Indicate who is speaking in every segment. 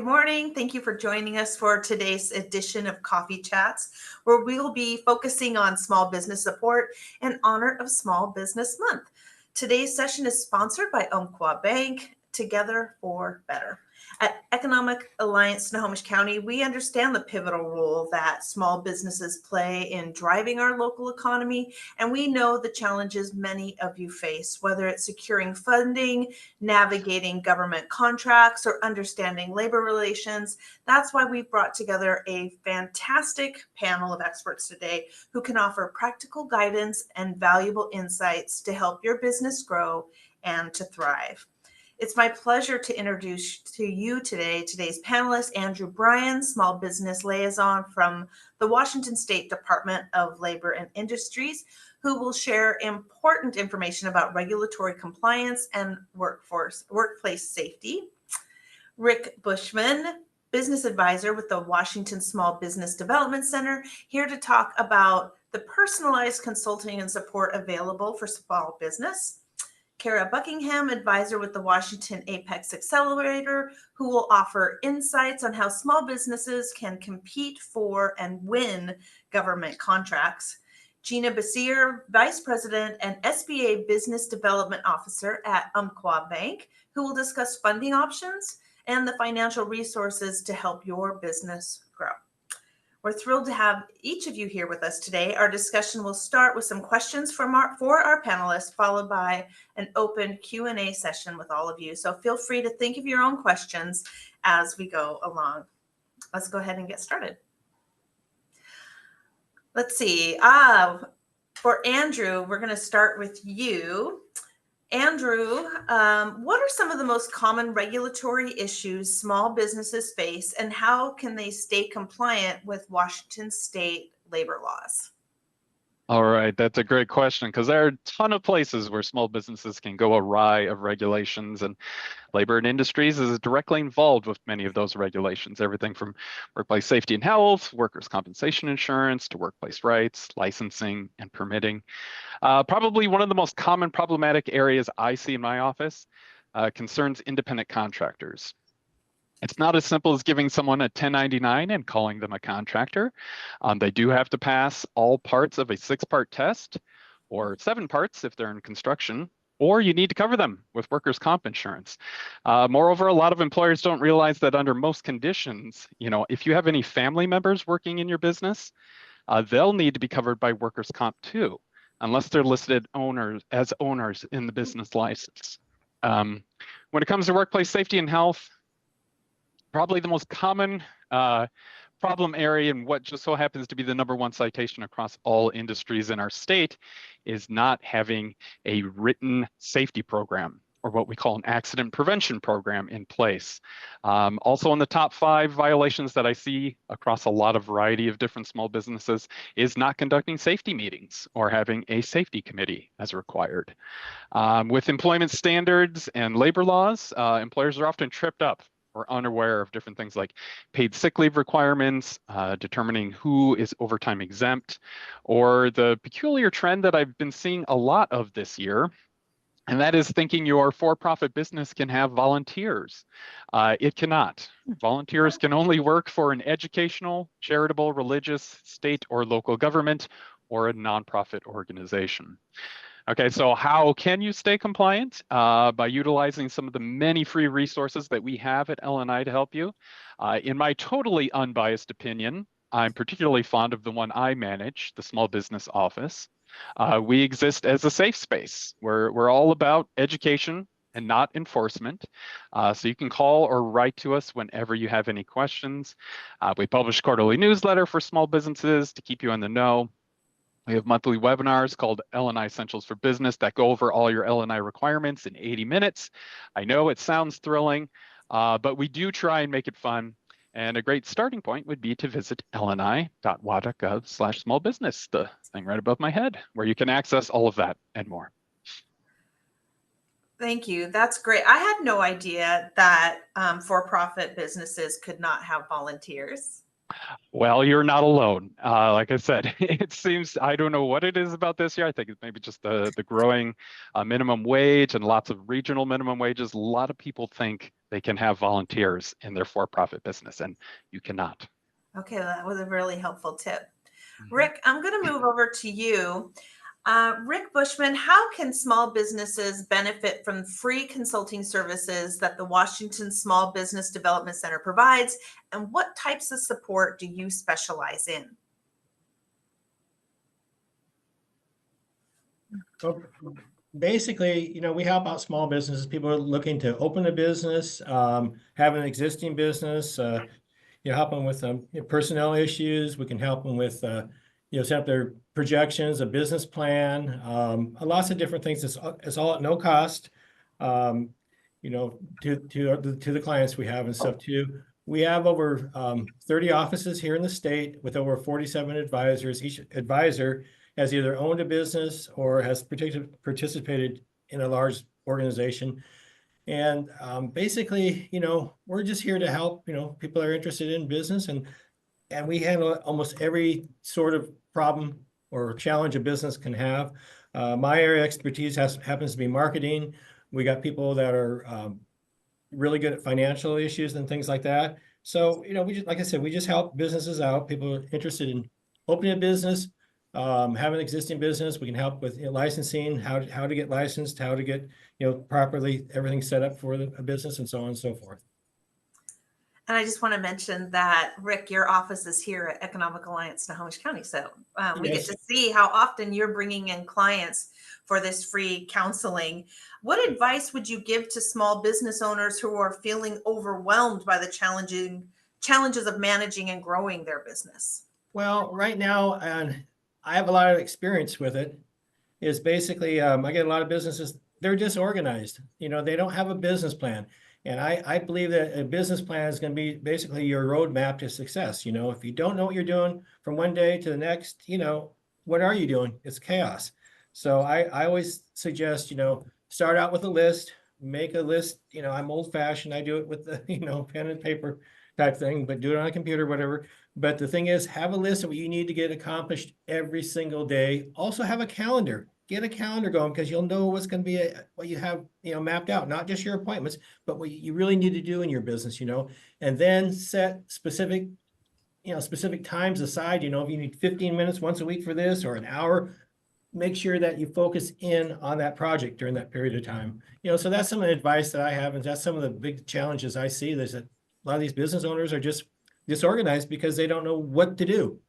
Speaker 1: Good morning. Thank you for joining us for today's edition of Coffee Chats, where we will be focusing on small business support in honor of Small Business Month. Today's session is sponsored by Umpqua Bank, Together for Better. At Economic Alliance Snohomish County, we understand the pivotal role that small businesses play in driving our local economy, and we know the challenges many of you face, whether it's securing funding, navigating government contracts, or understanding labor relations. That's why we've brought together a fantastic panel of experts today who can offer practical guidance and valuable insights to help your business grow and to thrive. It's my pleasure to introduce to you today's panelist, Andrew Bryan, Small Business Liaison from the Washington State Department of Labor and Industries, who will share important information about regulatory compliance and workplace safety. Rick Bushman, Business Advisor with the Washington Small Business Development Center, here to talk about the personalized consulting and support available for small business. Kara Buckingham, advisor with the Washington Apex Accelerator, who will offer insights on how small businesses can compete for and win government contracts. Gina Basir, Vice President and SBA Business Development Officer at Umpqua Bank, who will discuss funding options and the financial resources to help your business grow. We're thrilled to have each of you here with us today. Our discussion will start with some questions for our panelists, followed by an open Q&A session with all of you. So feel free to think of your own questions as we go along. Let's go ahead and get started. Let's see. For Andrew, we're going to start with you. Andrew, what are some of the most common regulatory issues small businesses face, and how can they stay compliant with Washington state labor laws?
Speaker 2: All right, that's a great question, because there are a ton of places where small businesses can go awry of regulations, and Labor and Industries is directly involved with many of those regulations, everything from workplace safety and health, workers' compensation insurance, to workplace rights, licensing, and permitting. Probably one of the most common problematic areas I see in my office concerns independent contractors. It's not as simple as giving someone a 1099 and calling them a contractor. They do have to pass all parts of a 6-part test, or 7 parts if they're in construction, or you need to cover them with workers' comp insurance. Moreover, a lot of employers don't realize that under most conditions, if you have any family members working in your business, they'll need to be covered by workers' comp too, unless they're listed as owners in the business license. When it comes to workplace safety and health, probably the most common problem area, and what just so happens to be the #1 citation across all industries in our state, is not having a written safety program, or what we call an accident prevention program, in place. Also in the top 5 violations that I see across a lot of variety of different small businesses is not conducting safety meetings or having a safety committee as required. With employment standards and labor laws, employers are often tripped up or unaware of different things like paid sick leave requirements, determining who is overtime exempt, or the peculiar trend that I've been seeing a lot of this year, and that is thinking your for-profit business can have volunteers. It cannot. Volunteers can only work for an educational, charitable, religious, state or local government, or a nonprofit organization. Okay, so how can you stay compliant? By utilizing some of the many free resources that we have at LNI to help you. In my totally unbiased opinion, I'm particularly fond of the one I manage, the Small Business Office. We exist as a safe space. We're all about education and not enforcement. So you can call or write to us whenever you have any questions. We publish quarterly newsletter for small businesses to keep you in the know. We have monthly webinars called LNI Essentials for Business that go over all your LNI requirements in 80 minutes. I know it sounds thrilling, but we do try and make it fun. And a great starting point would be to visit lni.wa.gov/smallbusiness, the thing right above my head, where you can access all of that and more.
Speaker 1: Thank you. That's great. I had no idea that for-profit businesses could not have volunteers.
Speaker 2: Well, you're not alone. Like I said, it seems, I don't know what it is about this year. I think it's maybe just the growing minimum wage and lots of regional minimum wages. A lot of people think they can have volunteers in their for-profit business, and you cannot.
Speaker 1: Okay, that was a really helpful tip.
Speaker 2: Mhm.
Speaker 1: Rick, I'm going to move over to you. Rick Bushman, how can small businesses benefit from free consulting services that the Washington Small Business Development Center provides? And what types of support do you specialize in?
Speaker 3: So basically, we help out small businesses. People are looking to open a business, have an existing business, help them with personnel issues. We can help them with, set up their projections, a business plan, lots of different things. It's all at no cost, to the clients we have and stuff too. We have over 30 offices here in the state with over 47 advisors. Each advisor has either owned a business or has participated in a large organization. And basically, we're just here to help, people are interested in business, and we handle almost every sort of problem or challenge a business can have. My area of expertise happens to be marketing. We got people that are really good at financial issues and things like that. So, like I said, we just help businesses out. People are interested in opening a business, have an existing business. We can help with licensing, how to get licensed, how to get properly everything set up for a business, and so on and so forth.
Speaker 1: And I just want to mention that, Rick, your office is here at Economic Alliance, Snohomish County. So we get
Speaker 3: Yes.
Speaker 1: to see how often you're bringing in clients for this free counseling. What advice would you give to small business owners who are feeling overwhelmed by the challenges of managing and growing their business?
Speaker 3: Well, right now, and I have a lot of experience with it, is basically I get a lot of businesses, they're disorganized. They don't have a business plan. And I believe that a business plan is going to be basically your roadmap to success. If you don't know what you're doing from one day to the next, what are you doing? It's chaos. So I always suggest, start out with a list, make a list. I'm old fashioned. I do it with the, pen and paper type thing, but do it on a computer, whatever. But the thing is, have a list of what you need to get accomplished every single day. Also have a calendar. Get a calendar going, because you'll know what's going to be what you have, mapped out, not just your appointments, but what you really need to do in your business, and then set specific times aside. If you need 15 minutes once a week for this, or an hour, make sure that you focus in on that project during that period of time. So that's some of the advice that I have, and that's some of the big challenges I see. There's a lot of these business owners are just disorganized because they don't know what to do.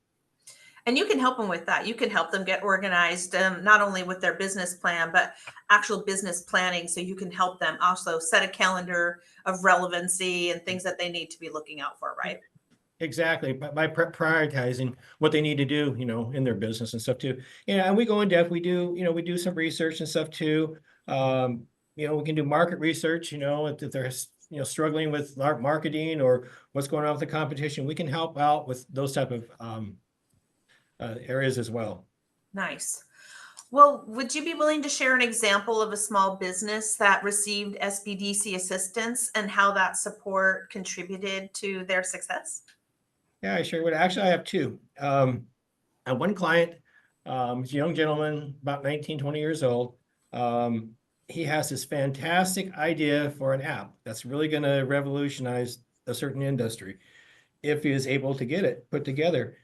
Speaker 1: And you can help them with that. You can help them get organized, not only with their business plan, but actual business planning. So you can help them also set a calendar of relevancy and things that they need to be looking out for, right?
Speaker 3: Exactly, by prioritizing what they need to do, in their business and stuff too. And we go in depth. We do some research and stuff too. We can do market research. If they're struggling with marketing or what's going on with the competition, we can help out with those type of areas as well.
Speaker 1: Nice. Well, would you be willing to share an example of a small business that received SBDC assistance and how that support contributed to their success?
Speaker 3: Yeah, I sure would. Actually, I have two. One client, he's a young gentleman, about 19, 20 years old. He has this fantastic idea for an app that's really going to revolutionize a certain industry if he is able to get it put together.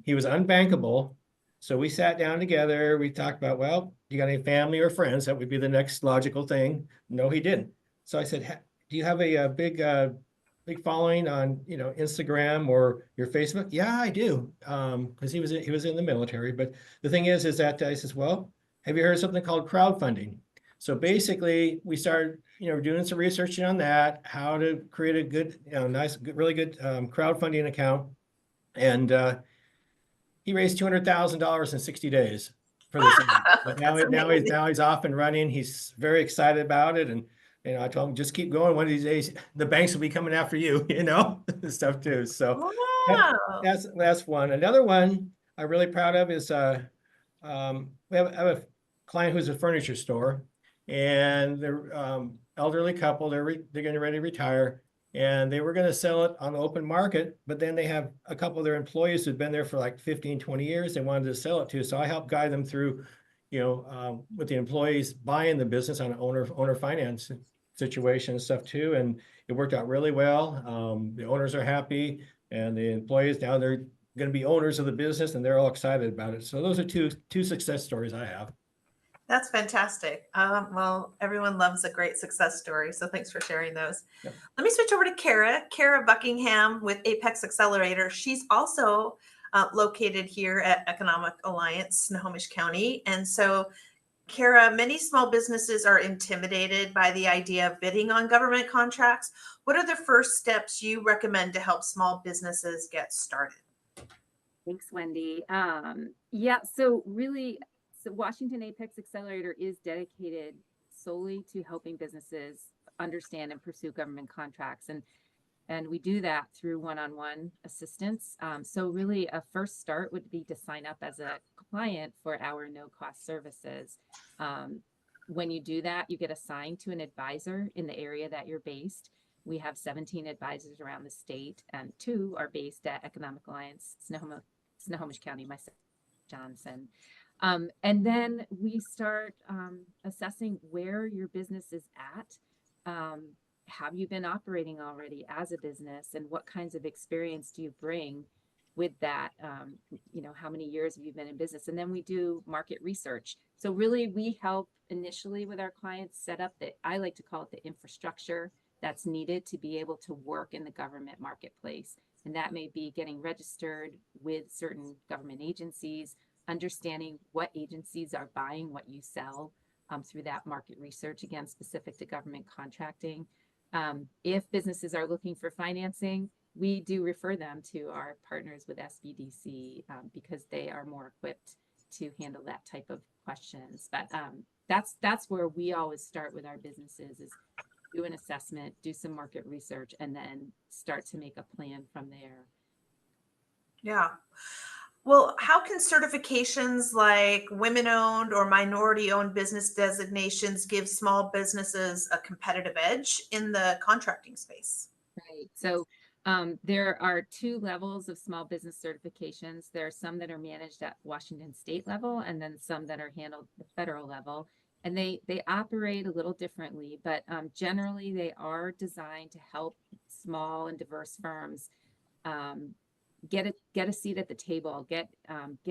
Speaker 3: He was unbankable. So we sat down together. We talked about, well, you got any family or friends? That would be the next logical thing. No, he didn't. So I said, do you have a big following on, Instagram or your Facebook? Yeah, I do. Because he was in the military. But the thing is that I says, well, have you heard of something called crowdfunding? So basically, we started, doing some research on that, how to create a good, really good crowdfunding account. And he raised $200,000 in 60 days for this. But now he's off and running. He's very excited about it. And I told him, just keep going. One of these days, the banks will be coming after you, and stuff too. So
Speaker 1: Wow.
Speaker 3: that's one. Another one I'm really proud of is I have a client who's a furniture store, and they're elderly couple. They're getting ready to retire, and they were going to sell it on the open market, but then they have a couple of their employees who've been there for like 15, 20 years. They wanted to sell it to. So I helped guide them through, with the employees buying the business on owner finance. situation and stuff too. And it worked out really well. The owners are happy, and the employees now they're going to be owners of the business, and they're all excited about it. So those are two success stories I have.
Speaker 1: That's fantastic. Well, everyone loves a great success story, so thanks for sharing those.
Speaker 3: Yep.
Speaker 1: Let me switch over to Kara Buckingham with Apex Accelerator. She's also located here at Economic Alliance, Snohomish County. And so, Kara, many small businesses are intimidated by the idea of bidding on government contracts. What are the first steps you recommend to help small businesses get started?
Speaker 4: Thanks, Wendy. Yeah, so really, Washington Apex Accelerator is dedicated solely to helping businesses understand and pursue government contracts. And we do that through one-on-one assistance. So really a first start would be to sign up as a client for our no-cost services. When you do that, you get assigned to an advisor in the area that you're based. We have 17 advisors around the state, and 2 are based at Economic Alliance, Snohomish County, myself, Johnson. And then we start assessing where your business is at. Have you been operating already as a business, and what kinds of experience do you bring with that? How many years have you been in business? And then we do market research. So really we help initially with our clients set up I like to call it the infrastructure that's needed to be able to work in the government marketplace. And that may be getting registered with certain government agencies, understanding what agencies are buying what you sell through that market research, again, specific to government contracting. If businesses are looking for financing, we do refer them to our partners with SBDC because they are more equipped to handle that type of questions. But that's where we always start with our businesses, is do an assessment, do some market research, and then start to make a plan from there.
Speaker 1: Yeah. Well, how can certifications like women-owned or minority-owned business designations give small businesses a competitive edge in the contracting space?
Speaker 4: Right. So there are 2 levels of small business certifications. There are some that are managed at Washington state level, and then some that are handled at the federal level. And they operate a little differently, but generally they are designed to help small and diverse firms get a seat at the table, get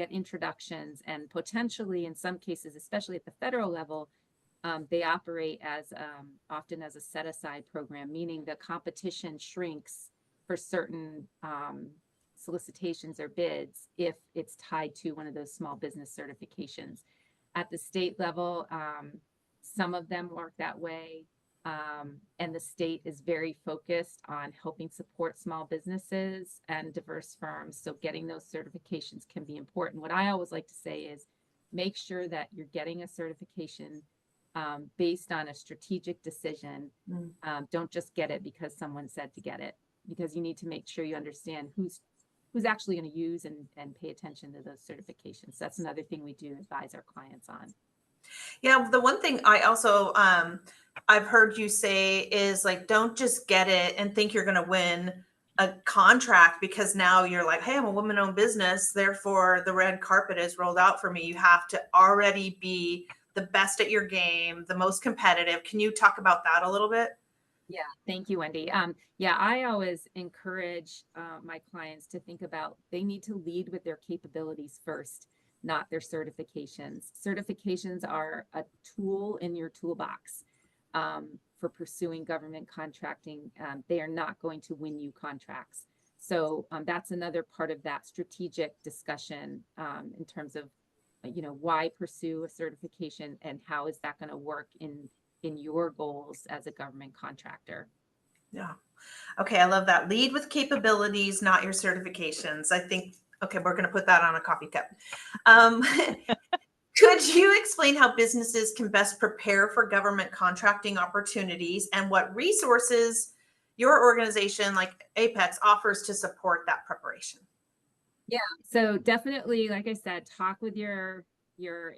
Speaker 4: introductions, and potentially in some cases, especially at the federal level, they operate as often as a set-aside program, meaning the competition shrinks for certain solicitations or bids if it's tied to one of those small business certifications. At the state level, some of them work that way. And the state is very focused on helping support small businesses and diverse firms. So getting those certifications can be important. What I always like to say is make sure that you're getting a certification based on a strategic decision. Don't just get it because someone said to get it, because you need to make sure you understand who's actually going to use and pay attention to those certifications. That's another thing we do advise our clients on.
Speaker 1: Yeah, the one thing I also I've heard you say is like, don't just get it and think you're going to win a contract because now you're like, hey, I'm a woman-owned business, therefore the red carpet is rolled out for me. You have to already be the best at your game, the most competitive. Can you talk about that a little bit?
Speaker 4: Yeah, thank you, Wendy. Yeah, I always encourage my clients to think about they need to lead with their capabilities first, not their certifications. Certifications are a tool in your toolbox for pursuing government contracting. They are not going to win you contracts. So that's another part of that strategic discussion in terms of, why pursue a certification and how is that going to work in your goals as a government contractor.
Speaker 1: Yeah. Okay. I love that. Lead with capabilities, not your certifications. I think, okay, we're going to put that on a coffee cup. Could you explain how businesses can best prepare for government contracting opportunities and what resources your organization like Apex offers to support that preparation?
Speaker 4: Yeah, so definitely, like I said, talk with your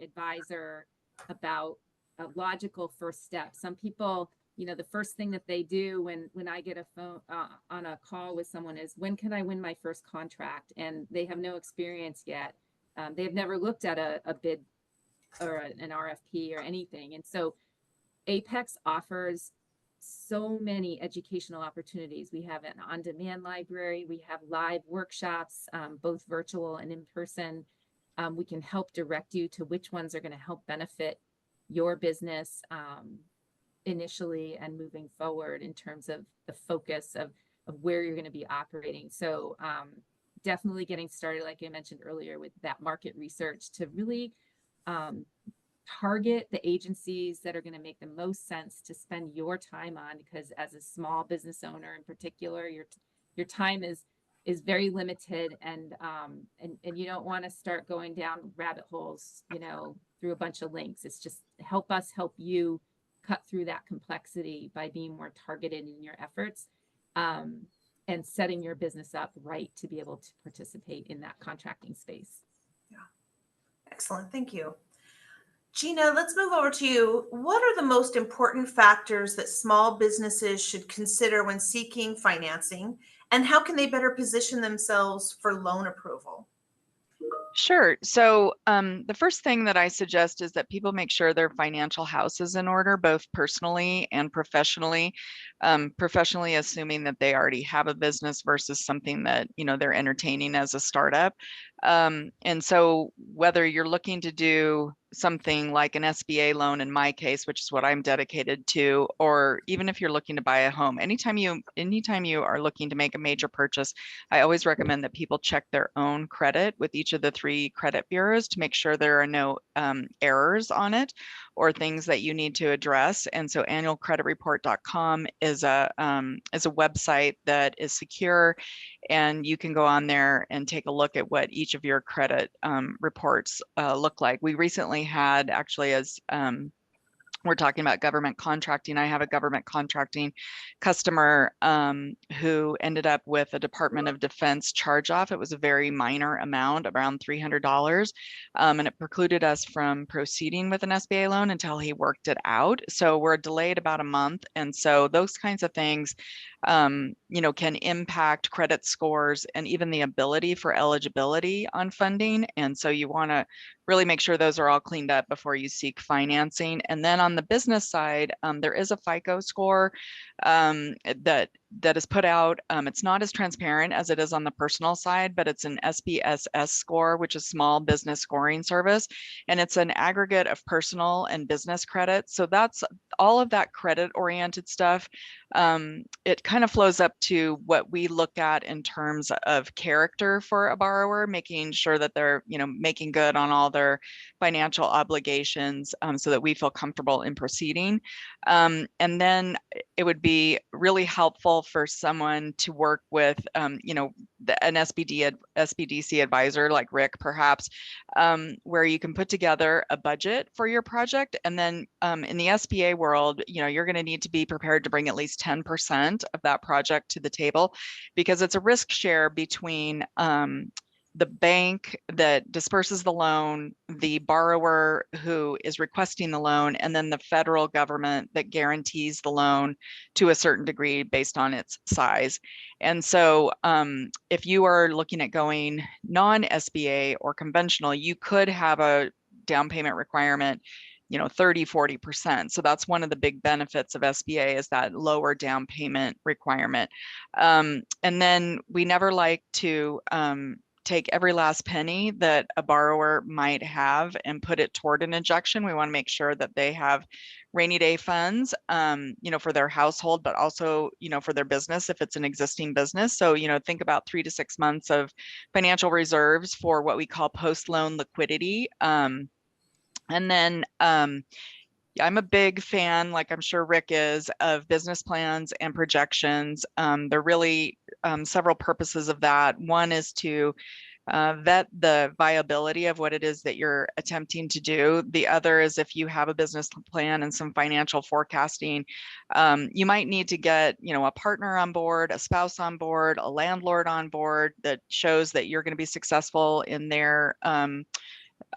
Speaker 4: advisor about a logical first step. Some people, the first thing that they do when I get a phone on a call with someone is, when can I win my first contract? And they have no experience yet. They have never looked at a bid or an RFP or anything. And so Apex offers so many educational opportunities. We have an on-demand library. We have live workshops, both virtual and in person. We can help direct you to which ones are going to help benefit your business initially and moving forward in terms of the focus of where you're going to be operating. So definitely getting started, like I mentioned earlier, with that market research to really target the agencies that are going to make the most sense to spend your time on, because as a small business owner in particular, your time is very limited, and you don't want to start going down rabbit holes, through a bunch of links. It's just help us help you cut through that complexity by being more targeted in your efforts, and setting your business up right to be able to participate in that contracting space.
Speaker 1: Yeah. Excellent. Thank you. Gina, let's move over to you. What are the most important factors that small businesses should consider when seeking financing, and how can they better position themselves for loan approval?
Speaker 5: Sure. So the first thing that I suggest is that people make sure their financial house is in order, both personally and professionally. Professionally, assuming that they already have a business versus something that they're entertaining as a startup. And so whether you're looking to do something like an SBA loan in my case, which is what I'm dedicated to, or even if you're looking to buy a home, anytime you are looking to make a major purchase, I always recommend that people check their own credit with each of the 3 credit bureaus to make sure there are no errors on it or things that you need to address. And so annualcreditreport.com is a website that is secure, and you can go on there and take a look at what each of your credit reports look like. We recently had, actually, as we're talking about government contracting, I have a government contracting customer who ended up with a Department of Defense charge off. It was a very minor amount, around $300, and it precluded us from proceeding with an SBA loan until he worked it out. So we're delayed about a month. And so those kinds of things can impact credit scores and even the ability for eligibility on funding. And so you want to really make sure those are all cleaned up before you seek financing. And then on the business side, there is a FICO score that is put out. It's not as transparent as it is on the personal side, but it's an SBSS score, which is Small Business Scoring Service. And it's an aggregate of personal and business credit. So that's all of that credit oriented stuff. It kind of flows up to what we look at in terms of character for a borrower, making sure that they're, making good on all their financial obligations, so that we feel comfortable in proceeding. And then it would be really helpful for someone to work with, an SBDC advisor like Rick, perhaps, where you can put together a budget for your project. And then in the SBA world, you're going to need to be prepared to bring at least 10% of that project to the table, because it's a risk share between the bank that disperses the loan, the borrower who is requesting the loan, and then the federal government that guarantees the loan to a certain degree based on its size. And so if you are looking at going non-SBA or conventional, you could have a down payment requirement 30-40%. So that's one of the big benefits of SBA, is that lower down payment requirement. And then we never like to take every last penny that a borrower might have and put it toward an injection. We want to make sure that they have rainy day funds, for their household, but also, for their business if it's an existing business. So, think about 3 to 6 months of financial reserves for what we call post-loan liquidity. And then I'm a big fan, like I'm sure Rick is, of business plans and projections. There are really several purposes of that. One is to vet the viability of what it is that you're attempting to do. The other is, if you have a business plan and some financial forecasting, you might need to get, a partner on board, a spouse on board, a landlord on board that shows that you're going to be successful in their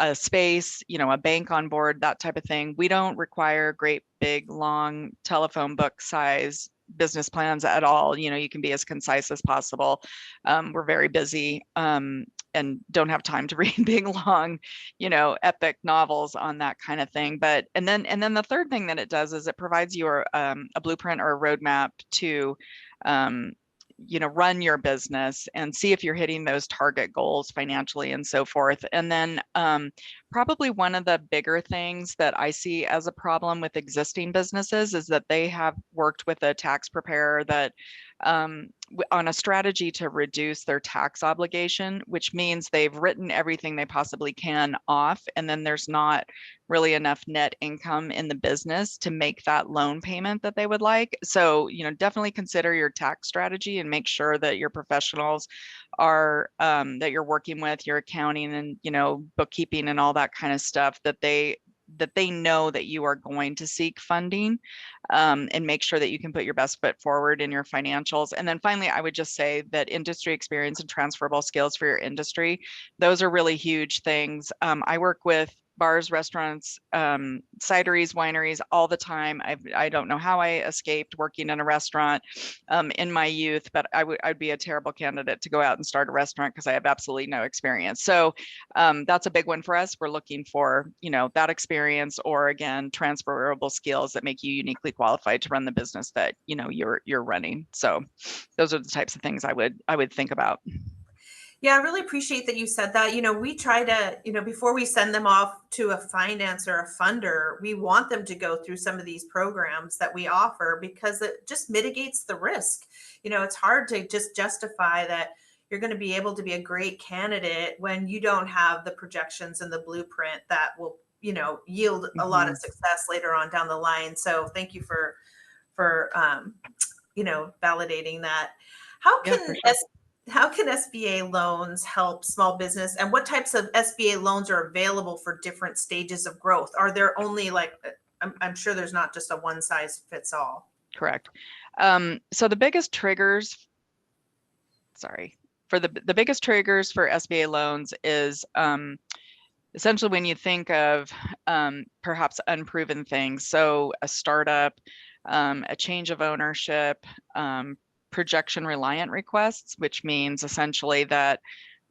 Speaker 5: a space, a bank on board, that type of thing. We don't require great, big, long telephone book size business plans at all. You can be as concise as possible. We're very busy. and don't have time to read big, long, epic novels on that kind of thing. But, and then the third thing that it does is it provides you a blueprint or a roadmap to, run your business and see if you're hitting those target goals financially and so forth. And then probably one of the bigger things that I see as a problem with existing businesses is that they have worked with a tax preparer that on a strategy to reduce their tax obligation, which means they've written everything they possibly can off, and then there's not really enough net income in the business to make that loan payment that they would like. So, definitely consider your tax strategy and make sure that your professionals are that you're working with, your accounting and bookkeeping and all that kind of stuff, that they know that you are going to seek funding, and make sure that you can put your best foot forward in your financials. And then finally, I would just say that industry experience and transferable skills for your industry, those are really huge things. I work with bars, restaurants, cideries, wineries all the time. I don't know how I escaped working in a restaurant in my youth, but I'd be a terrible candidate to go out and start a restaurant because I have absolutely no experience. So that's a big one for us. We're looking for, that experience, or again, transferable skills that make you uniquely qualified to run the business that, you're running. So those are the types of things I would think about.
Speaker 1: Yeah, I really appreciate that you said that. We try to, before we send them off to a finance or a funder, we want them to go through some of these programs that we offer, because it just mitigates the risk. It's hard to just justify that you're going to be able to be a great candidate when you don't have the projections and the blueprint that will, yield a lot of success later on down the line. So thank you for validating that. How can SBA loans help small business, and what types of SBA loans are available for different stages of growth? Are there only I'm sure there's not just a one size fits all.
Speaker 5: Correct. So the biggest triggers, the biggest triggers for SBA loans is essentially when you think of perhaps unproven things. So a startup, a change of ownership, projection reliant requests, which means essentially that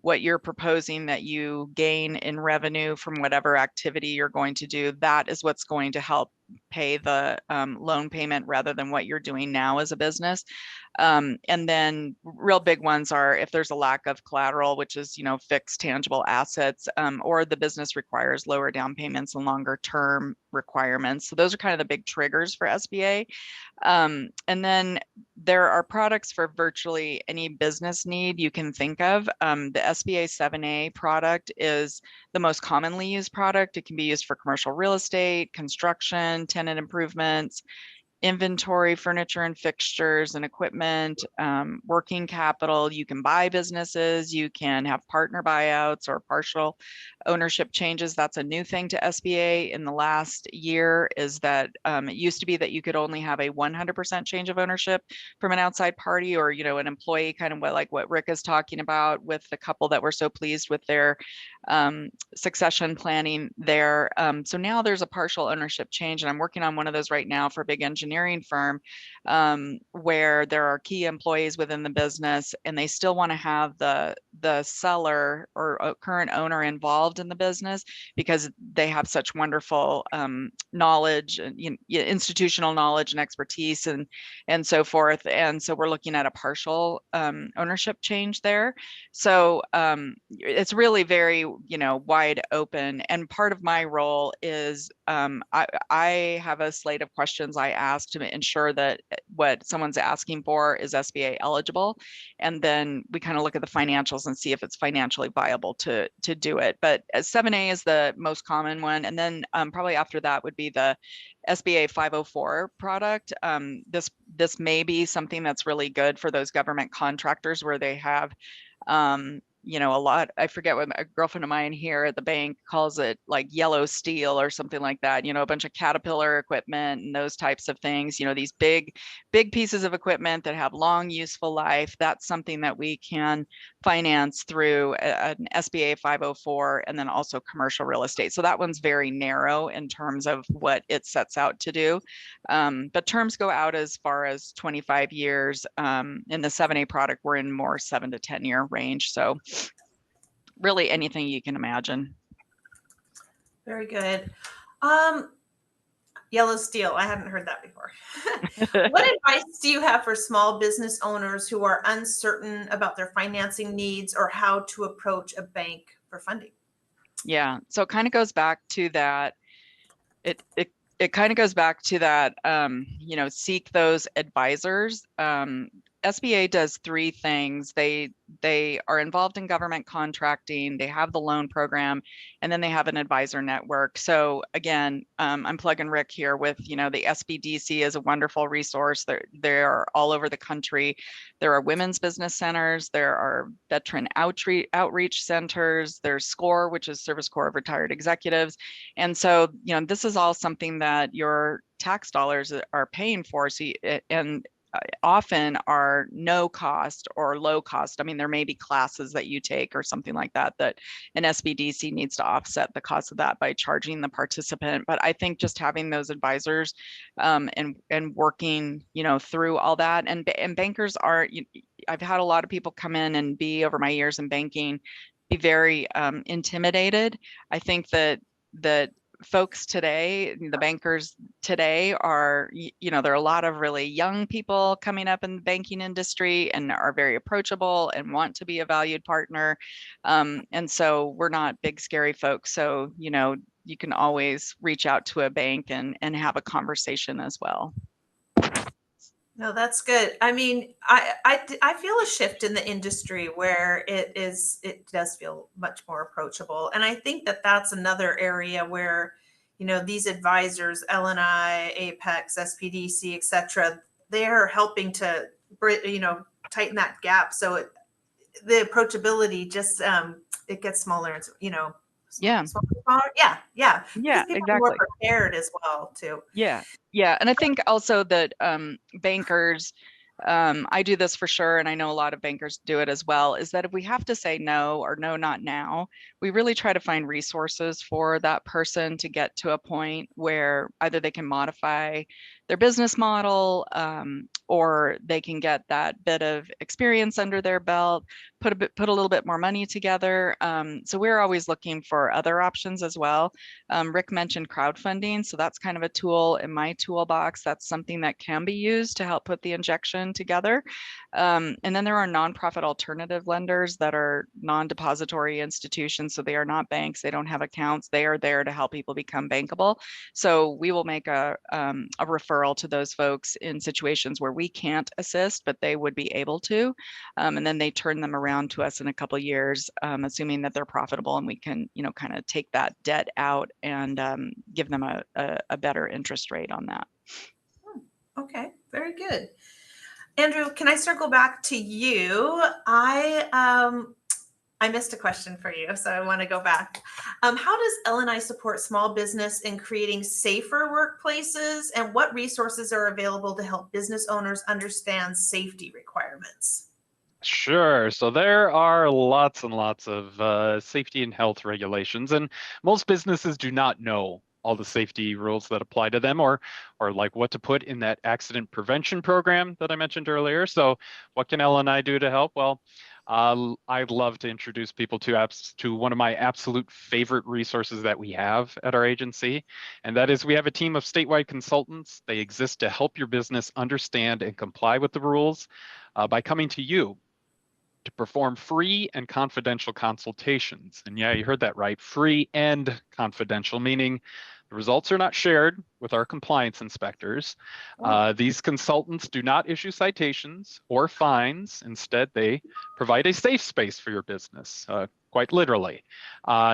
Speaker 5: what you're proposing that you gain in revenue from whatever activity you're going to do, that is what's going to help pay the loan payment rather than what you're doing now as a business. And then real big ones are if there's a lack of collateral, which is, fixed tangible assets, or the business requires lower down payments and longer term requirements. So those are kind of the big triggers for SBA. And then there are products for virtually any business need you can think of. The SBA 7A product is the most commonly used product. It can be used for commercial real estate, construction, tenant improvements, inventory, furniture and fixtures and equipment, working capital. You can buy businesses, you can have partner buyouts or partial ownership changes. That's a new thing to SBA in the last year, is that it used to be that you could only have a 100% change of ownership from an outside party, or, an employee, kind of like what Rick is talking about with the couple that were so pleased with their succession planning there. So now there's a partial ownership change, and I'm working on one of those right now for a big engineering firm, where there are key employees within the business and they still want to have the seller or current owner involved in the business because they have such wonderful knowledge and institutional knowledge and expertise and so forth. And so we're looking at a partial ownership change there. So it's really very wide open. And part of my role is I have a slate of questions I ask to ensure that what someone's asking for is SBA eligible. And then we kind of look at the financials and see if it's financially viable to do it. But 7A is the most common one. And then probably after that would be the SBA 504 product. This may be something that's really good for those government contractors where they have a lot, I forget what a girlfriend of mine here at the bank calls it, like yellow steel or something like that, a bunch of Caterpillar equipment and those types of things, these big pieces of equipment that have long useful life. That's something that we can finance through an SBA 504, and then also commercial real estate. So that one's very narrow in terms of what it sets out to do. But terms go out as far as 25 years. In the 7A product, we're in more 7 to 10 year range. So really anything you can imagine.
Speaker 1: Very good. Yellow steel. I hadn't heard that before. What advice do you have for small business owners who are uncertain about their financing needs or how to approach a bank for funding?
Speaker 5: Yeah, so it kind of goes back to that. It kind of goes back to that, you know, seek those advisors. SBA does three things. They are involved in government contracting, they have the loan program, and then they have an advisor network. So again, I'm plugging Rick here with, you know, the SBDC is a wonderful resource. They're all over the country. There are women's business centers, there are veteran outreach centers, there's SCORE, which is Service Corps of Retired Executives. And so, you know, this is all something that your tax dollars are paying for. So and often are no cost or low cost. I mean, there may be classes that you take or something like that, that an SBDC needs to offset the cost of that by charging the participant. But I think just having those advisors and working, you know, through all that, and bankers are, I've had a lot of people come in and be, over my years in banking, be very intimidated. I think that folks today, the bankers today are, you know, there are a lot of really young people coming up in the banking industry and are very approachable and want to be a valued partner. And so we're not big, scary folks. So, you know, you can always reach out to a bank and have a conversation as well.
Speaker 1: No, that's good. I mean, I feel a shift in the industry where it does feel much more approachable. And I think that that's another area where, you know, these advisors, LNI, Apex, SPDC, et cetera, they're helping to, you know, tighten that gap. So the approachability just, it gets smaller and, you know,
Speaker 5: Yeah.
Speaker 1: smaller. Yeah.
Speaker 5: Yeah,
Speaker 1: People are
Speaker 5: exactly.
Speaker 1: more prepared as well too.
Speaker 5: Yeah. And I think also that bankers, I do this for sure, and I know a lot of bankers do it as well, is that if we have to say no or no, not now, we really try to find resources for that person to get to a point where either they can modify their business model, or they can get that bit of experience under their belt, put a little bit more money together. So we're always looking for other options as well. Rick mentioned crowdfunding, so that's kind of a tool in my toolbox. That's something that can be used to help put the injection together. And then there are nonprofit alternative lenders that are non-depository institutions, so they are not banks, they don't have accounts, they are there to help people become bankable. So we will make a referral to those folks in situations where we can't assist, but they would be able to. And then they turn them around to us in a couple of years, assuming that they're profitable, and we can, you know, kind of take that debt out and give them a better interest rate on that.
Speaker 1: Okay, very good. Andrew, can I circle back to you? I missed a question for you, so I want to go back. How does LNI support small business in creating safer workplaces, and what resources are available to help business owners understand safety requirements?
Speaker 2: Sure. So there are lots and lots of safety and health regulations, and most businesses do not know all the safety rules that apply to them, or like what to put in that accident prevention program that I mentioned earlier. So what can LNI do to help? Well, I'd love to introduce people to one of my absolute favorite resources that we have at our agency, and that is we have a team of statewide consultants. They exist to help your business understand and comply with the rules by coming to you to perform free and confidential consultations. And yeah, you heard that right, free and confidential, meaning the results are not shared with our compliance inspectors. These consultants do not issue citations or fines. Instead, they provide a safe space for your business, quite literally.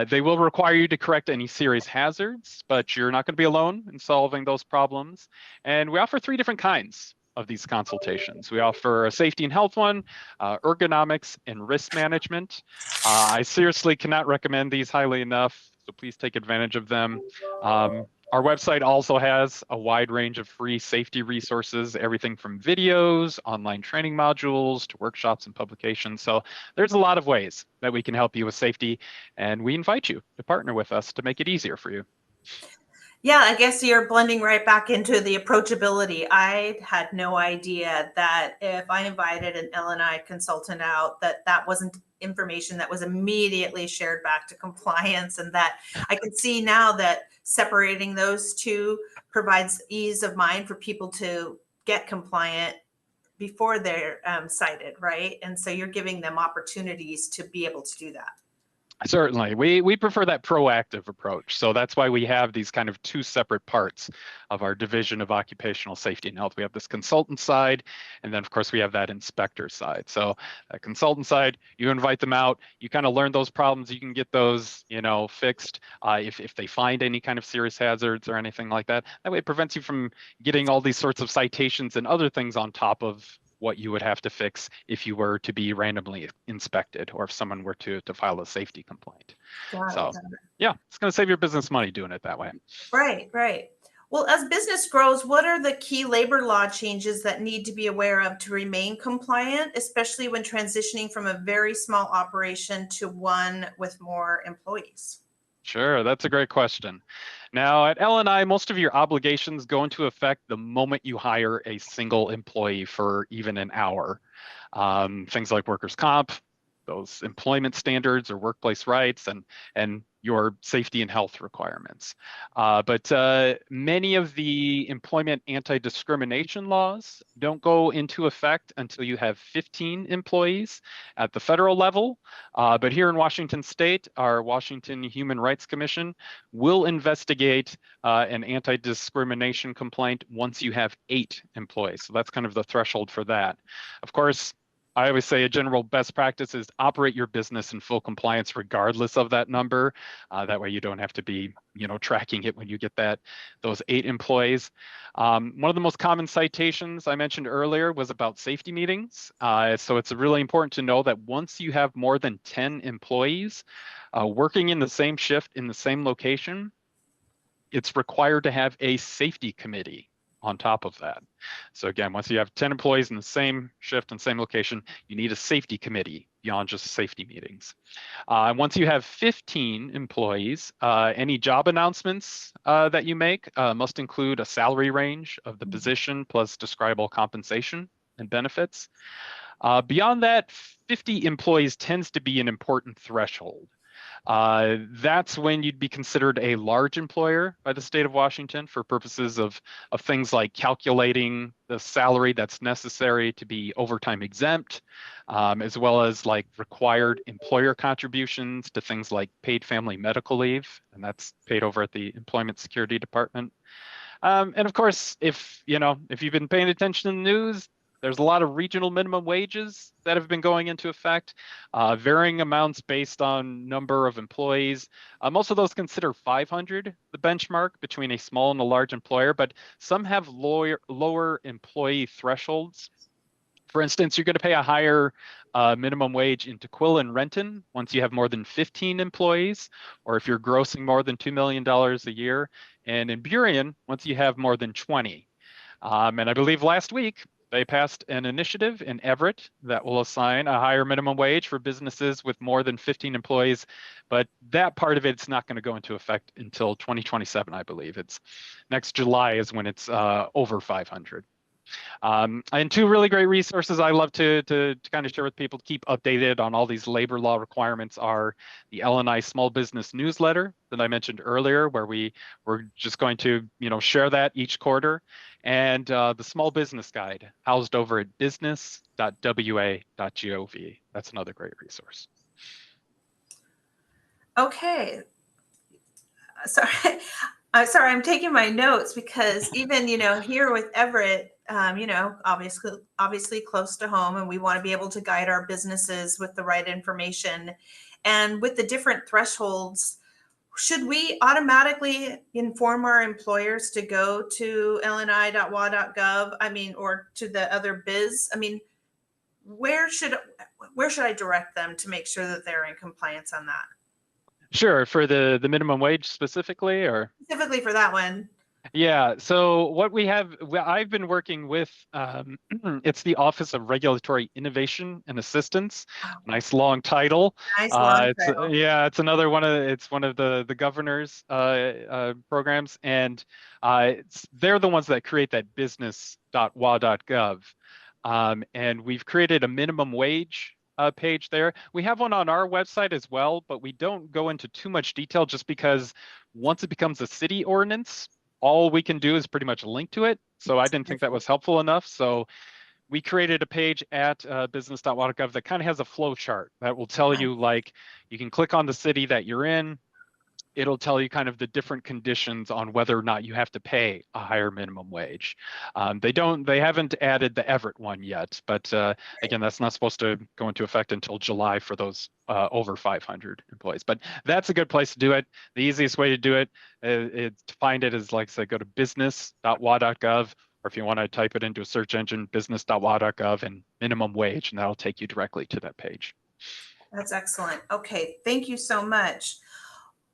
Speaker 2: They will require you to correct any serious hazards, but you're not going to be alone in solving those problems. And we offer 3 different kinds of these consultations. We offer a safety and health one, ergonomics and risk management. I seriously cannot recommend these highly enough, so please take advantage of them. Our website also has a wide range of free safety resources, everything from videos, online training modules, to workshops and publications. So there's a lot of ways that we can help you with safety, and we invite you to partner with us to make it easier for you.
Speaker 1: Yeah, I guess you're blending right back into the approachability. I had no idea that if I invited an LNI consultant out, that wasn't information that was immediately shared back to compliance. And that I can see now that separating those two provides ease of mind for people to get compliant before they're cited, right? And so you're giving them opportunities to be able to do that.
Speaker 2: Certainly. We prefer that proactive approach. So that's why we have these kind of two separate parts of our division of occupational safety and health. We have this consultant side, and then of course we have that inspector side. So a consultant side, you invite them out, you kind of learn those problems, you can get those, fixed if they find any kind of serious hazards or anything like that. That way it prevents you from getting all these sorts of citations and other things on top of what you would have to fix if you were to be randomly inspected or if someone were to file a safety complaint. So yeah, it's going to save your business money doing it that way.
Speaker 1: Right, right. Well, as business grows, what are the key labor law changes that need to be aware of to remain compliant, especially when transitioning from a very small operation to one with more employees?
Speaker 2: Sure, that's a great question. Now at L&I, most of your obligations go into effect the moment you hire a single employee for even an hour. Things like workers' comp, those employment standards or workplace rights, and your safety and health requirements. But many of the employment anti-discrimination laws don't go into effect until you have 15 employees at the federal level. But here in Washington State, our Washington Human Rights Commission will investigate an anti-discrimination complaint once you have 8 employees. So that's kind of the threshold for that. Of course, I always say a general best practice is operate your business in full compliance regardless of that number. That way you don't have to be, tracking it when you get those 8 employees. One of the most common citations I mentioned earlier was about safety meetings. So it's really important to know that once you have more than 10 employees working in the same shift in the same location, it's required to have a safety committee on top of that. So again, once you have 10 employees in the same shift and same location, you need a safety committee beyond just safety meetings. Once you have 15 employees, any job announcements that you make must include a salary range of the position plus describable compensation and benefits. Beyond that, 50 employees tends to be an important threshold. That's when you'd be considered a large employer by the state of Washington for purposes of things like calculating the salary that's necessary to be overtime exempt, as well as like required employer contributions to things like paid family medical leave, and that's paid over at the Employment Security Department. And of course, if you've been paying attention to the news, there's a lot of regional minimum wages that have been going into effect, varying amounts based on number of employees. Most of those consider 500 the benchmark between a small and a large employer, but some have lower employee thresholds. For instance, you're going to pay a higher minimum wage in Tukwila and Renton once you have more than 15 employees, or if you're grossing more than $2 million a year, and in Burien once you have more than 20. And I believe last week, they passed an initiative in Everett that will assign a higher minimum wage for businesses with more than 15 employees, but that part of it's not going to go into effect until 2027, I believe. It's next July is when it's over 500. And 2 really great resources I love to kind of share with people to keep updated on all these labor law requirements are the L&I Small Business Newsletter that I mentioned earlier, where we're just going to share that each quarter, and the Small Business Guide housed over at business.wa.gov. That's another great resource.
Speaker 1: Okay. Sorry. Sorry, I'm taking my notes because even, here with Everett, obviously close to home, and we want to be able to guide our businesses with the right information. And with the different thresholds, should we automatically inform our employers to go to lni.wa.gov? Or to the other biz? Where should I direct them to make sure that they're in compliance on that?
Speaker 2: Sure, for the minimum wage specifically, or?
Speaker 1: Specifically for that one.
Speaker 2: Yeah, so what I've been working with, it's the Office of Regulatory Innovation and Assistance. Nice long title.
Speaker 1: Nice long title.
Speaker 2: It's another one of the governor's programs, and they're the ones that create that business.wa.gov. And we've created a minimum wage page there. We have one on our website as well, but we don't go into too much detail just because once it becomes a city ordinance, all we can do is pretty much link to it. So I didn't think that was helpful enough. So we created a page at business.waukegan that kind of has a flow chart that will tell you, like, you can click on the city that you're in. It'll tell you kind of the different conditions on whether or not you have to pay a higher minimum wage. They haven't added the Everett one yet, but again, that's not supposed to go into effect until July for those over 500 employees. But that's a good place to do it. The easiest way to do it is to find it is, like I said, go to business.wa.gov, or if you want to type it into a search engine, business.wa.gov and minimum wage, and that'll take you directly to that page.
Speaker 1: That's excellent. Okay, thank you so much.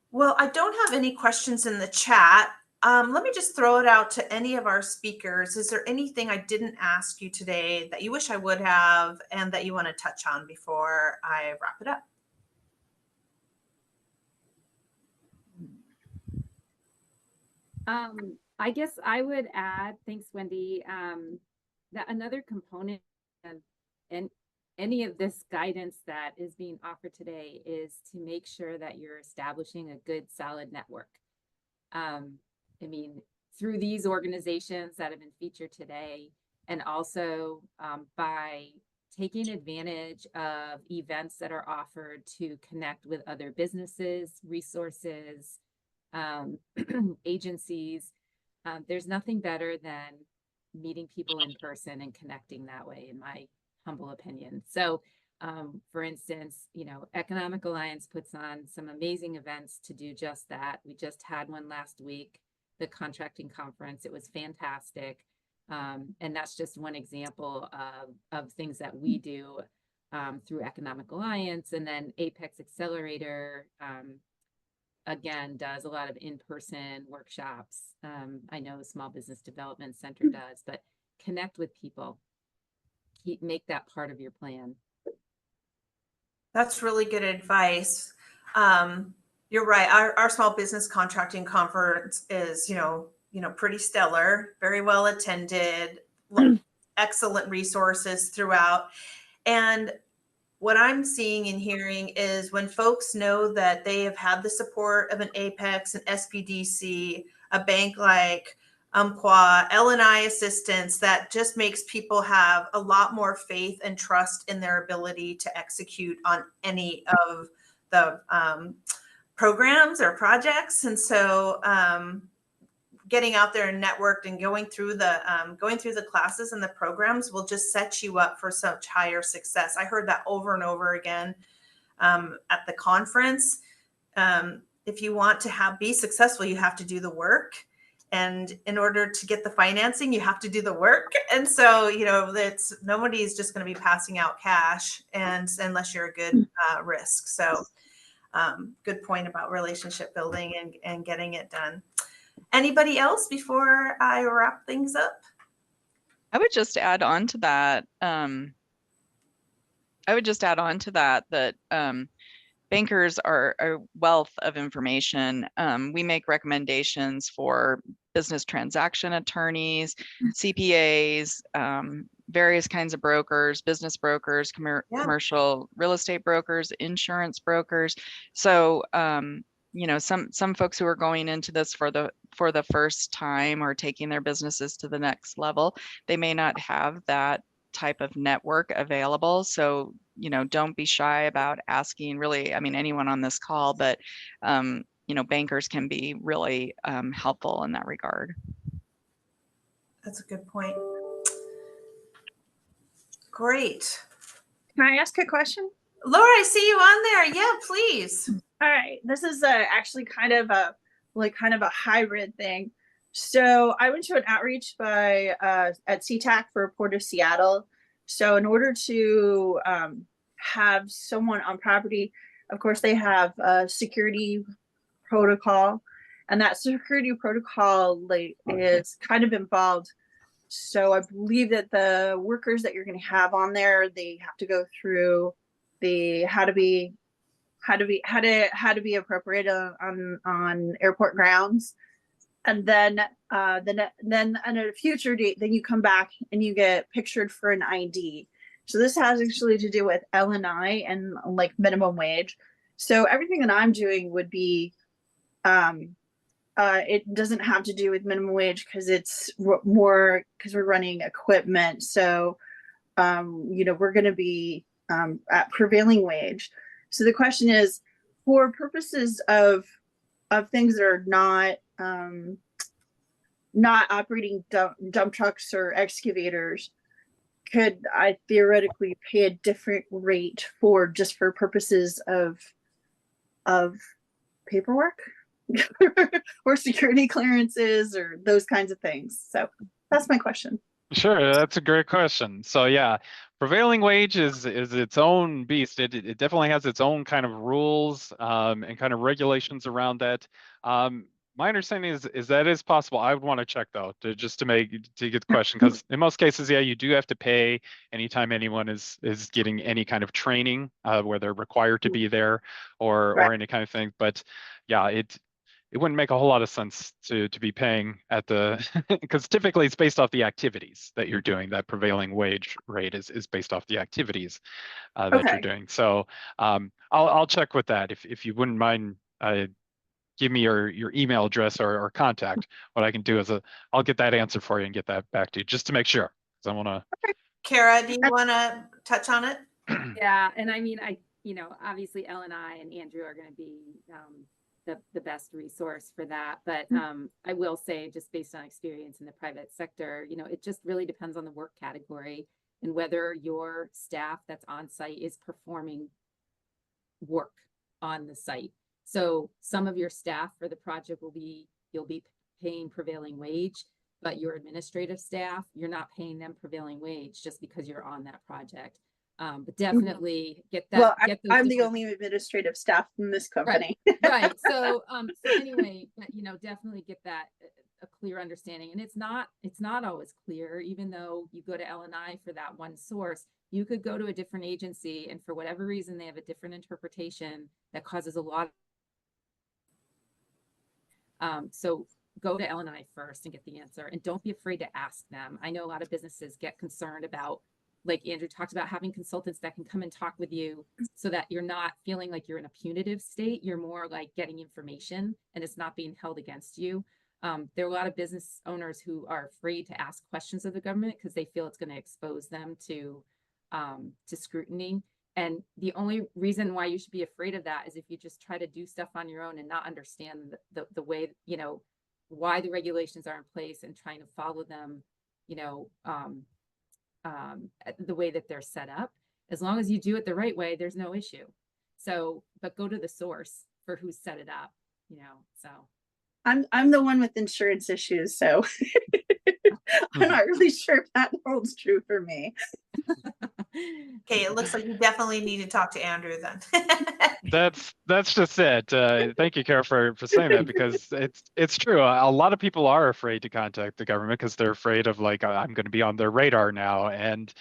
Speaker 1: Well, I don't have any questions in the chat. Let me just throw it out to any of our speakers. Is there anything I didn't ask you today that you wish I would have and that you want to touch on before I wrap it up?
Speaker 4: I guess I would add, thanks, Wendy, that another component of any of this guidance that is being offered today is to make sure that you're establishing a good, solid network. I mean, through these organizations that have been featured today, and also by taking advantage of events that are offered to connect with other businesses, resources, agencies. There's nothing better than meeting people in person and connecting that way, in my humble opinion. So for instance, Economic Alliance puts on some amazing events to do just that. We just had one last week, the contracting conference. It was fantastic. And that's just one example of things that we do through Economic Alliance. And then Apex Accelerator, again, does a lot of in-person workshops. I know Small Business Development Center does, but connect with people. Make that part of your plan.
Speaker 1: That's really good advice. You're right. Our small business contracting conference is, pretty stellar, very well attended, excellent resources throughout. And what I'm seeing and hearing is when folks know that they have had the support of an Apex, an SBDC, a bank like Umpqua, L&I assistance, that just makes people have a lot more faith and trust in their ability to execute on any of the programs or projects. And so getting out there and networked and going through the classes and the programs will just set you up for such higher success. I heard that over and over again at the conference. If you want to be successful, you have to do the work. And in order to get the financing, you have to do the work. And so, nobody's just going to be passing out cash unless you're a good risk. So good point about relationship building and getting it done. Anybody else before I wrap things up?
Speaker 5: I would just add on to that. That bankers are a wealth of information. We make recommendations for business transaction attorneys, CPAs, various kinds of brokers, business brokers, commercial real estate brokers, insurance brokers. So, some folks who are going into this for the first time or taking their businesses to the next level, they may not have that type of network available. So, don't be shy about asking, really, anyone on this call, but, bankers can be really helpful in that regard.
Speaker 1: That's a good point. Great.
Speaker 6: Can I ask a question?
Speaker 1: Laura, I see you on there. Yeah, please.
Speaker 6: All right. This is actually kind of a hybrid thing. So I went to an outreach at CTAC for Port of Seattle. So in order to have someone on property, of course, they have a security protocol, and that security protocol is kind of involved. So I believe that the workers that you're going to have on there, they have to go through the how to be appropriate on airport grounds. And then at a future date, then you come back and you get pictured for an ID. So this has actually to do with L&I and like minimum wage. So everything that I'm doing would be, it doesn't have to do with minimum wage because it's more because we're running equipment. So, we're going to be at prevailing wage. So the question is, for purposes of things that are not operating dump trucks or excavators, could I theoretically pay a different rate for purposes of paperwork or security clearances or those kinds of things? So that's my question.
Speaker 2: Sure, that's a great question. So yeah, prevailing wage is its own beast. It definitely has its own kind of rules and kind of regulations around that. My understanding is that is possible. I would want to check though, to get the question, because in most cases, yeah, you do have to pay anytime anyone is getting any kind of training, where they're required to be there or any kind of thing. But yeah, it wouldn't make a whole lot of sense to be paying at the because typically it's based off the activities that you're doing. That prevailing wage rate is based off the activities that you're doing. So I'll check with that if you wouldn't mind. Give me your email address or contact. What I can do is I'll get that answer for you and get that back to you just to make sure, because I want to.
Speaker 1: Kara, do you want to touch on it?
Speaker 4: Yeah, and I mean, obviously L&I and Andrew are going to be the best resource for that. But I will say, just based on experience in the private sector, it just really depends on the work category and whether your staff that's on site is performing work on the site. So some of your staff for the project you'll be paying prevailing wage, but your administrative staff, you're not paying them prevailing wage just because you're on that project. But definitely get that.
Speaker 6: Well, I'm the only administrative staff in this company.
Speaker 4: Right. So anyway, definitely get that a clear understanding. And it's not always clear, even though you go to L&I for that one source. You could go to a different agency, and for whatever reason, they have a different interpretation that causes a lot. So go to L&I first and get the answer, and don't be afraid to ask them. I know a lot of businesses get concerned about, like Andrew talked about, having consultants that can come and talk with you so that you're not feeling like you're in a punitive state. You're more like getting information and it's not being held against you. There are a lot of business owners who are afraid to ask questions of the government because they feel it's going to expose them to scrutiny. And the only reason why you should be afraid of that is if you just try to do stuff on your own and not understand the way, why the regulations are in place and trying to follow them, the way that they're set up. As long as you do it the right way, there's no issue. So, but go to the source for who set it up, so.
Speaker 6: I'm the one with insurance issues, so I'm not really sure if that holds true for me.
Speaker 1: Okay, it looks like you definitely need to talk to Andrew then.
Speaker 2: That's just it. Thank you, Kara, for saying that, because it's true. A lot of people are afraid to contact the government because they're afraid of, like, I'm going to be on their radar now. And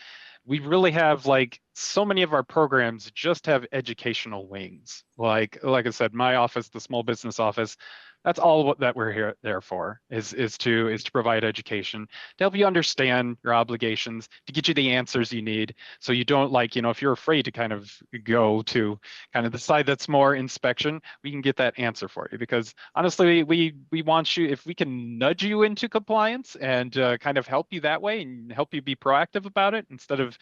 Speaker 2: we really have, like, so many of our programs just have educational wings. Like I said, my office, the small business office, that's all that we're there for, is to provide education, to help you understand your obligations, to get you the answers you need, so you don't, like, if you're afraid to kind of go to kind of the side that's more inspection, we can get that answer for you. Because honestly, we want you, if we can nudge you into compliance and kind of help you that way and help you be proactive about it instead of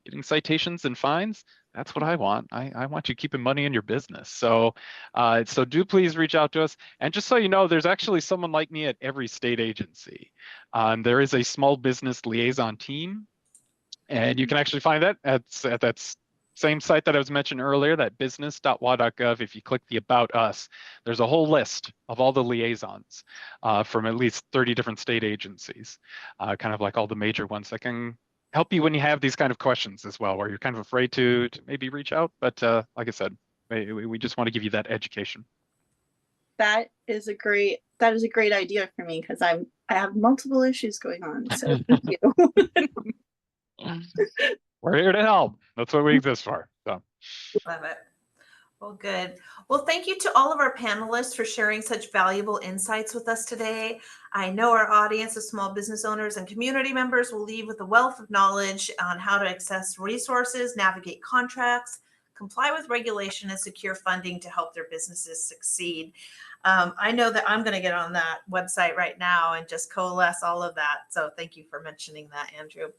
Speaker 2: getting citations and fines, that's what I want. I want you keeping money in your business. So so do please reach out to us. And just so you know, there's actually someone like me at every state agency. There is a small business liaison team, and you can actually find that at that same site that I was mentioning earlier, that business.wa.gov. If you click the About Us, there's a whole list of all the liaisons from at least 30 different state agencies, kind of like all the major ones that can help you when you have these kind of questions as well, where you're kind of afraid to maybe reach out. But like I said, we just want to give you that education.
Speaker 6: That is a great idea for me, because I have multiple issues going on. So thank you.
Speaker 2: We're here to help. That's what we exist for. So.
Speaker 1: Love it. Well, good. Well, thank you to all of our panelists for sharing such valuable insights with us today. I know our audience of small business owners and community members will leave with a wealth of knowledge on how to access resources, navigate contracts, comply with regulation, and secure funding to help their businesses succeed. I know that I'm going to get on that website right now and just coalesce all of that. So thank you for mentioning that, Andrew.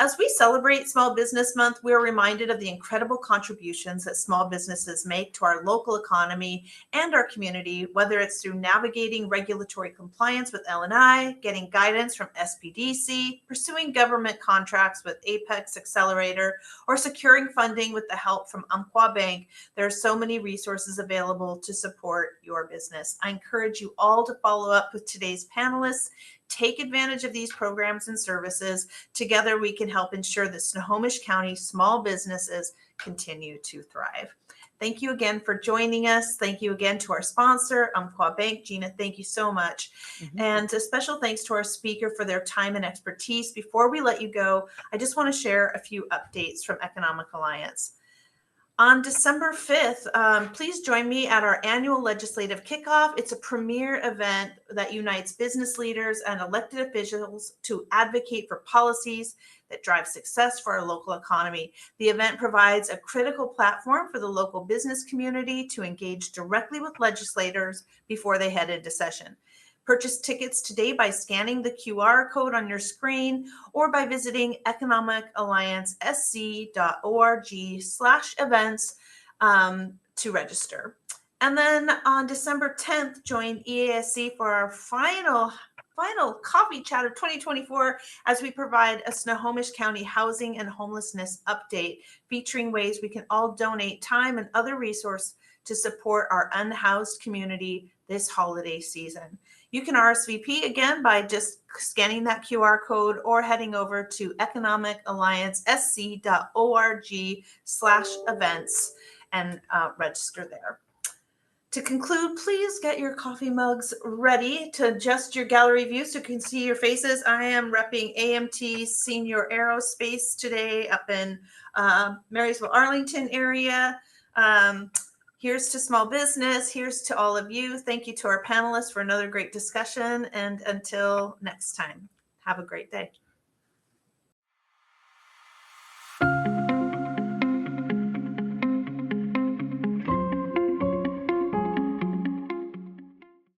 Speaker 1: As we celebrate Small Business Month, we're reminded of the incredible contributions that small businesses make to our local economy and our community, whether it's through navigating regulatory compliance with L&I, getting guidance from SBDC, pursuing government contracts with Apex Accelerator, or securing funding with the help from Umpqua Bank. There are so many resources available to support your business. I encourage you all to follow up with today's panelists. Take advantage of these programs and services. Together, we can help ensure that Snohomish County small businesses continue to thrive. Thank you again for joining us. Thank you again to our sponsor, Umpqua Bank. Gina, thank you so much. And a special thanks to our speaker for their time and expertise. Before we let you go, I just want to share a few updates from Economic Alliance. On December 5th, please join me at our annual legislative kickoff. It's a premier event that unites business leaders and elected officials to advocate for policies that drive success for our local economy. The event provides a critical platform for the local business community to engage directly with legislators before they head into session. Purchase tickets today by scanning the QR code on your screen or by visiting economicalliancesc.org/events to register. And then on December 10th, join EASC for our final coffee chat of 2024 as we provide a Snohomish County housing and homelessness update featuring ways we can all donate time and other resources to support our unhoused community this holiday season. You can RSVP again by just scanning that QR code or heading over to economicalliancesc.org/events and register there. To conclude, please get your coffee mugs ready to adjust your gallery view so you can see your faces. I am repping AMT Senior Aerospace today up in Marysville, Arlington area. Here's to small business. Here's to all of you. Thank you to our panelists for another great discussion. And until next time, have a great day.